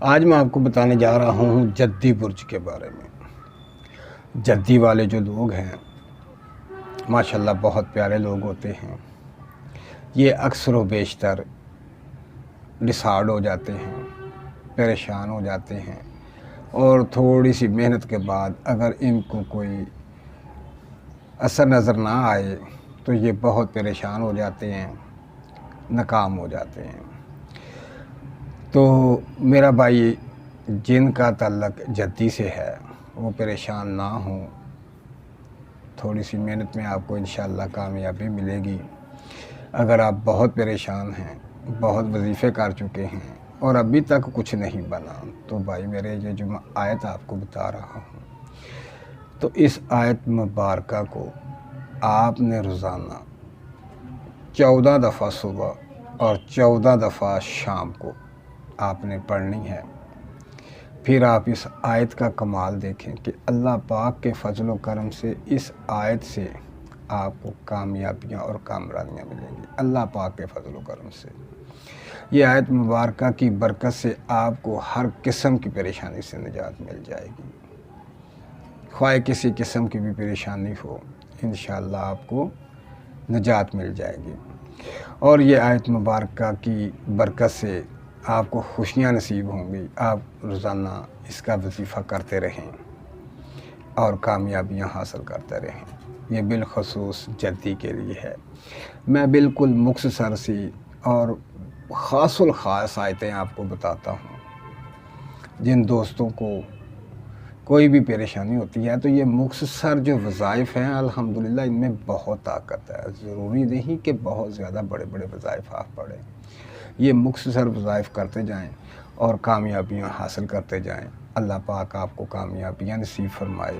آج میں آپ کو بتانے جا رہا ہوں جدی برج کے بارے میں۔ جدی والے جو لوگ ہیں ماشاءاللہ بہت پیارے لوگ ہوتے ہیں۔ یہ اکثر و بیشتر ڈسہارڈ ہو جاتے ہیں، پریشان ہو جاتے ہیں، اور تھوڑی سی محنت کے بعد اگر ان کو کوئی اثر نظر نہ آئے تو یہ بہت پریشان ہو جاتے ہیں، ناکام ہو جاتے ہیں۔ تو میرا بھائی جن کا تعلق جدی سے ہے وہ پریشان نہ ہوں، تھوڑی سی محنت میں آپ کو انشاءاللہ کامیابی ملے گی۔ اگر آپ بہت پریشان ہیں، بہت وظیفے کر چکے ہیں اور ابھی تک کچھ نہیں بنا، تو بھائی میرے یہ جو میں آیت آپ کو بتا رہا ہوں، تو اس آیت مبارکہ کو آپ نے روزانہ 14 دفعہ صبح اور 14 دفعہ شام کو آپ نے پڑھنی ہے۔ پھر آپ اس آیت کا کمال دیکھیں کہ اللہ پاک کے فضل و کرم سے اس آیت سے آپ کو کامیابیاں اور کامرانیاں ملیں گی، اللہ پاک کے فضل و کرم سے۔ یہ آیت مبارکہ کی برکت سے آپ کو ہر قسم کی پریشانی سے نجات مل جائے گی، خواہ کسی قسم کی بھی پریشانی ہو، انشاءاللہ آپ کو نجات مل جائے گی۔ اور یہ آیت مبارکہ کی برکت سے آپ کو خوشیاں نصیب ہوں گی۔ آپ روزانہ اس کا وظیفہ کرتے رہیں اور کامیابیاں حاصل کرتے رہیں۔ یہ بالخصوص جدی کے لیے ہے۔ میں بالکل مختصر سی اور خاص الخاص آیتیں آپ کو بتاتا ہوں۔ جن دوستوں کو کوئی بھی پریشانی ہوتی ہے تو یہ مختصر جو وظائف ہیں الحمدللہ ان میں بہت طاقت ہے۔ ضروری نہیں کہ بہت زیادہ بڑے بڑے وظائف آپ پڑھیں، یہ مختصر وظائف کرتے جائیں اور کامیابیاں حاصل کرتے جائیں۔ اللہ پاک آپ کو کامیابیاں نصیب فرمائے۔